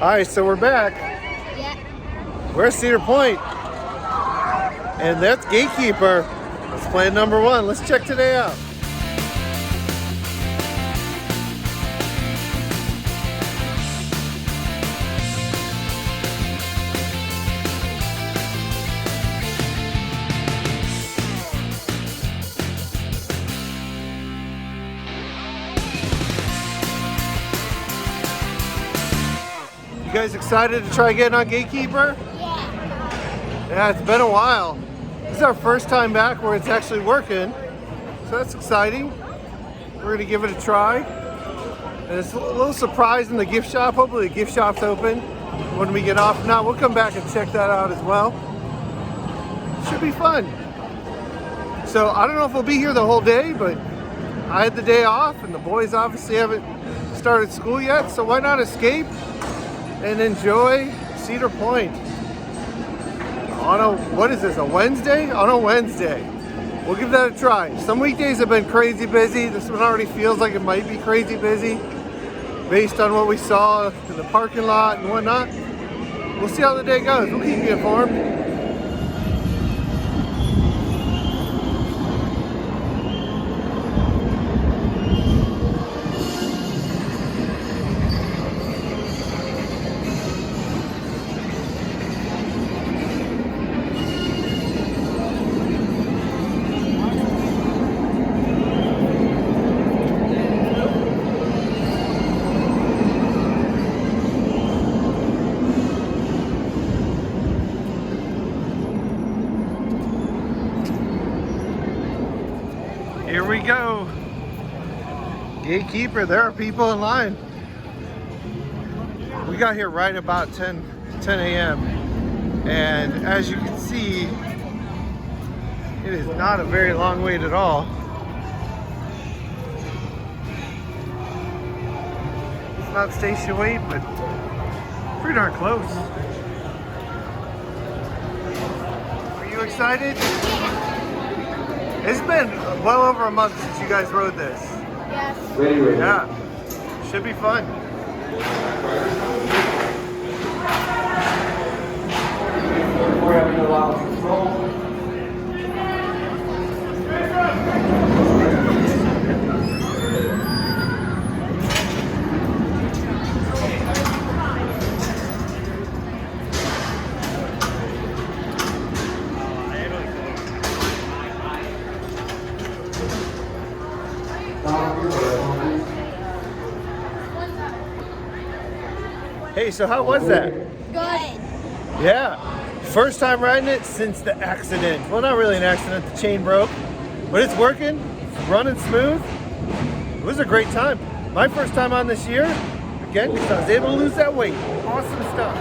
All right, so we're back. Yeah. We're at Cedar Point, and that's Gatekeeper. Let's play number 1. Let's check today out. You guys excited to try getting on Gatekeeper? Yeah, it's been a while. This is our first time back where it's actually working, so that's exciting. We're gonna give it a try. And it's a little surprise in the gift shop. Hopefully the gift shop's open when we get off. If not, we'll come back and check that out as well. Should be fun. So I don't know if we'll be here the whole day, but I had the day off and the boys obviously haven't started school yet, so why not escape and enjoy Cedar Point on a, what is this, a Wednesday? On a Wednesday. We'll give that a try. Some weekdays have been crazy busy. This one already feels like it might be crazy busy based on what we saw in the parking lot and whatnot. We'll see how the day goes. We'll keep you informed. Here we go. Gatekeeper, there are people in line. We got here right about 10 a.m. And as you can see, it is not a very long wait at all. It's not station wait, but pretty darn close. Are you excited? It's been well over a month since you guys rode this. Yes. Ready. Yeah. Should be fun. We're having a lot of control. Hey, so how was that? Good. Yeah. First time riding it since the accident. Well, not really an accident, the chain broke. But it's working, it's running smooth. It was a great time. My first time on this year, again, because I was able to lose that weight. Awesome stuff.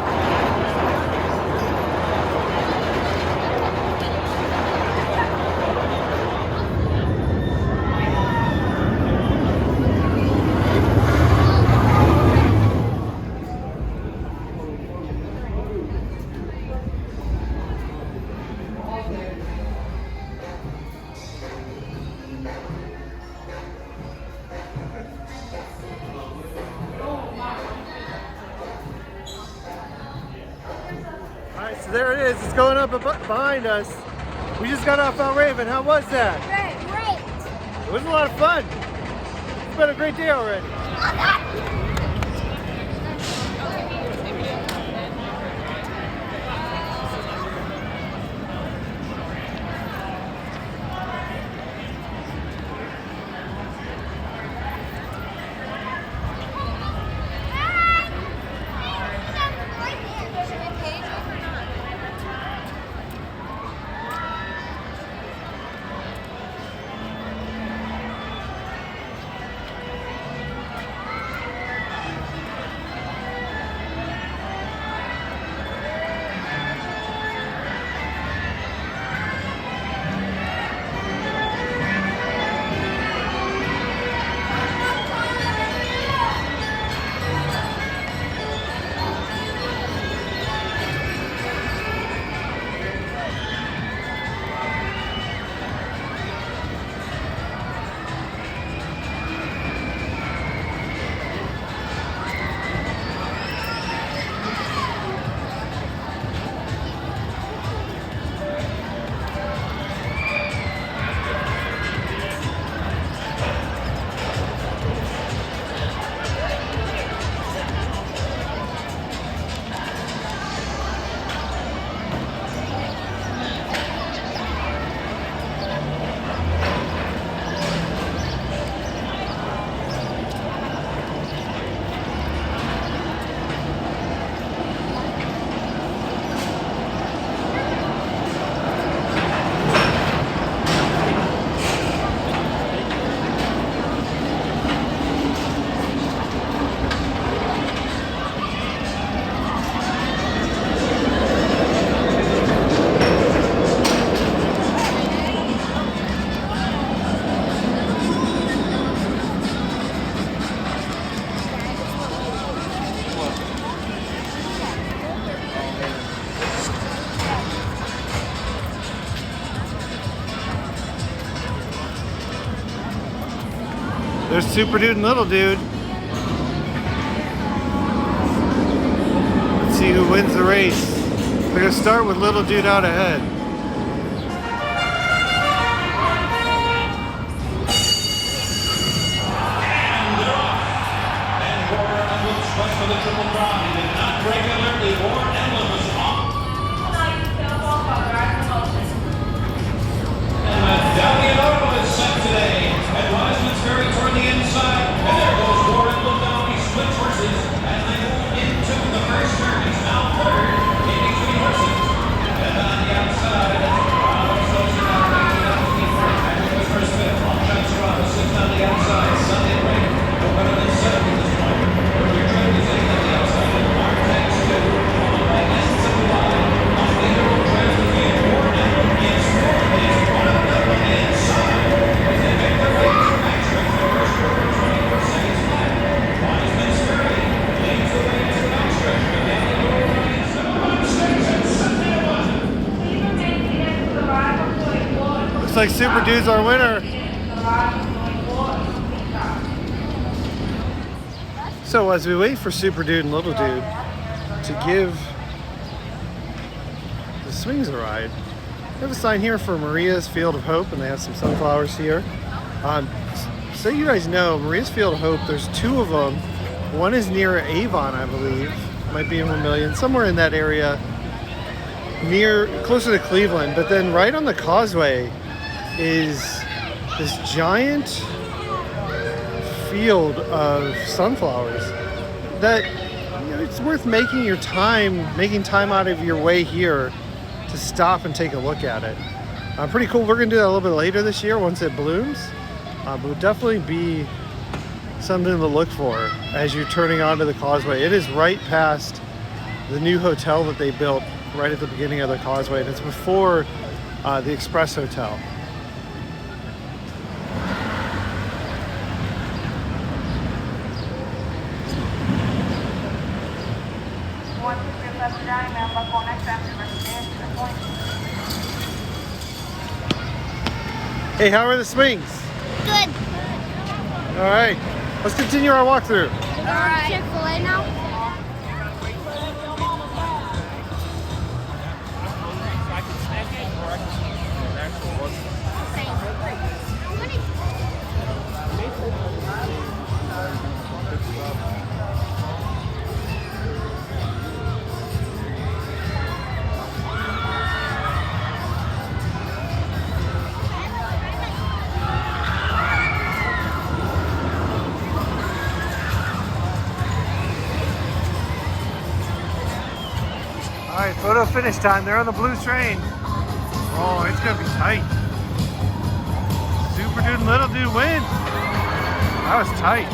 Alright, so there it is. It's going up behind us. We just got off Mount Raven. How was that? Great. It was a lot of fun. It's been a great day already. There's Super Dude and Little Dude. Let's see who wins the race. We're gonna start with Little Dude out ahead. For the triple crown, he did not break an early or emblem was off. And down the Arnold is set today. And Wiseman's very toward the inside. And there goes Warren. Look down, he splits horses. And they move into the first turn. He's now third in between horses. And on the outside, Ronald Sosa now making up the and the first fifth. Long shot Serrano sits on the outside. Sunday break. No better than 7 at this point. Looks like Super Dude's our winner. So as we wait for Super Dude and Little Dude to give the swings a ride, we have a sign here for Maria's Field of Hope, and they have some sunflowers here. So you guys know, Maria's Field of Hope, there's 2 of them. One is near Avon, I believe. Might be in Vermilion, somewhere in that area, closer to Cleveland. But then right on the causeway is this giant field of sunflowers that, you know, it's worth making time out of your way here to stop and take a look at it. Pretty cool. We're gonna do that a little bit later this year once it blooms, but it'll definitely be something to look for as you're turning onto the causeway. It is right past the new hotel that they built right at the beginning of the causeway, and it's before the Express Hotel. Hey, how are the swings? Good. All right, let's continue our walkthrough. All right. Chick-fil-A now? All right, photo finish time. They're on the blue train. Oh, it's gonna be tight. Super Dude and Little Dude win. That was tight.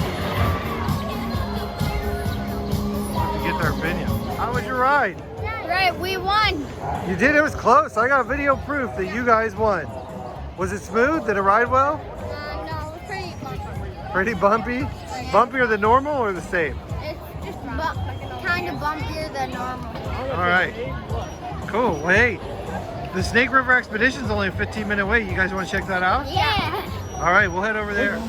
Have to get their opinion. How was your ride? Right, we won. You did. It was close. I got video proof that you guys won. Was it smooth? Did it ride well? No, it was pretty bumpy. Pretty bumpy? Bumpier than normal or the same? It's just kind of bumpier than normal. All right. Cool. Well, hey, the Snake River Expedition is only a 15-minute wait. You guys want to check that out? Yeah. All right, we'll head over there.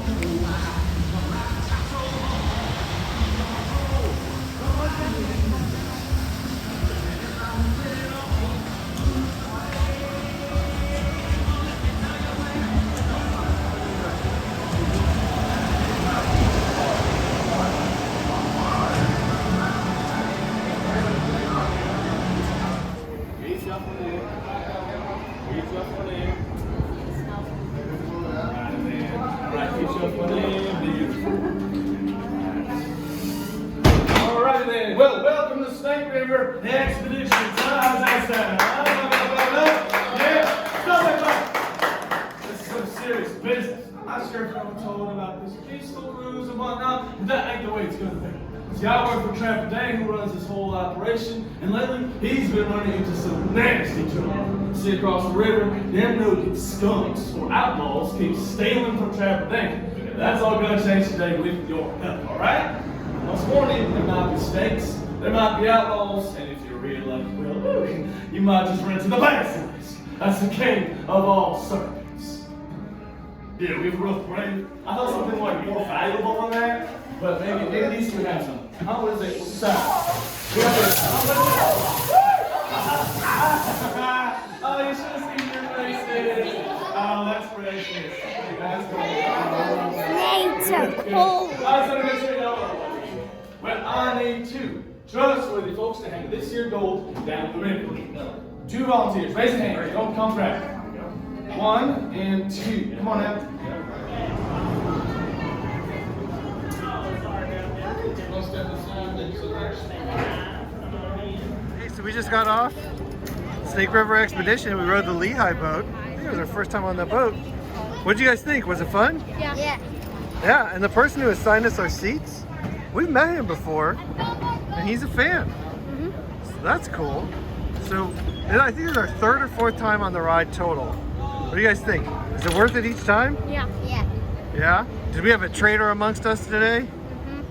Alrighty then. Well, welcome to Snake River Expedition. How's that sound? Yeah, stop that. This is some serious business. I'm not sure if I'm told about this peaceful cruise and whatnot, but that ain't the way it's gonna be. See, I work for Trapper Dan, who runs this whole operation, and lately he's been running into some nasty trouble. See, across the river, them no-good skunks or outlaws keep stealing from Trapper Dan. That's all gonna change today with your help, alright? Once warning, there might be snakes, there might be outlaws, and if you're real lucky, well, you might just run into the basilisk. That's the king of all serpents. Yeah, we have a rough parade. I thought something like more valuable than that, but maybe these two have some. How is it? What's the sound? We got this. Oh, you should have seen your faces. Oh, that's precious. That's Nature cool. Well, I need two trustworthy folks to hang this here gold down the river. 2 volunteers. Raise your hands. Don't come back. 1 and 2. Come on now. Hey, so we just got off Snake River Expedition. We rode the Lehigh boat. I think it was our first time on that boat. What did you guys think? Was it fun? Yeah. Yeah, and the person who assigned us our seats, we've met him before, and he's a fan. So that's cool. So I think it's our 3rd or 4th time on the ride total. What do you guys think? Is it worth it each time? Yeah. Yeah? Did we have a trader amongst us today?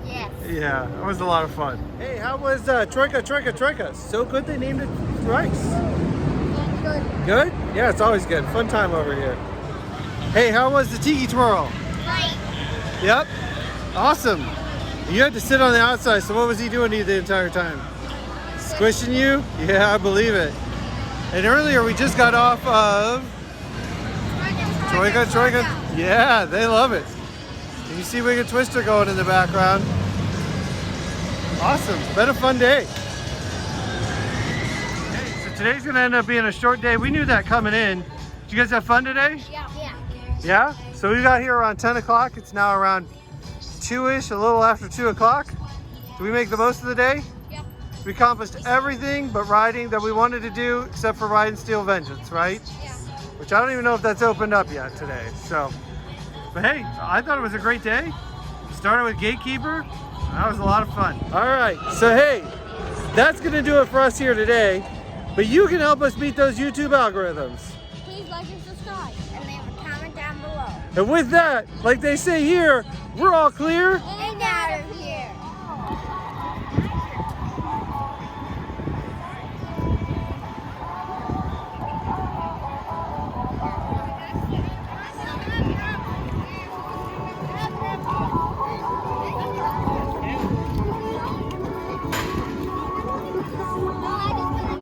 Yes. Yeah, that was a lot of fun. Hey, how was Troika? So good they named it thrice. Good. Good? Yeah, it's always good. Fun time over here. Hey, how was the tiki twirl? Right. Yep. Awesome. You had to sit on the outside, so what was he doing to you the entire time? Squishing you? Yeah, I believe it. And earlier we just got off of Troika. Yeah, they love it. And you see Wicked Twister going in the background. Awesome. It's been a fun day. Hey, so today's going to end up being a short day. We knew that coming in. Did you guys have fun today? Yeah. Yeah? So we got here around 10 o'clock. It's now around 2-ish, a little after 2 o'clock. Did we make the most of the day? Yeah. We accomplished everything but riding that we wanted to do, except for Ride and Steel Vengeance, right? Yeah. Which I don't even know if that's opened up yet today. So, but hey, I thought it was a great day. Started with Gatekeeper. That was a lot of fun. All right, so hey, that's gonna do it for us here today. But you can help us beat those YouTube algorithms. Please like and subscribe. And leave a comment down below. And with that, like they say here, we're all clear.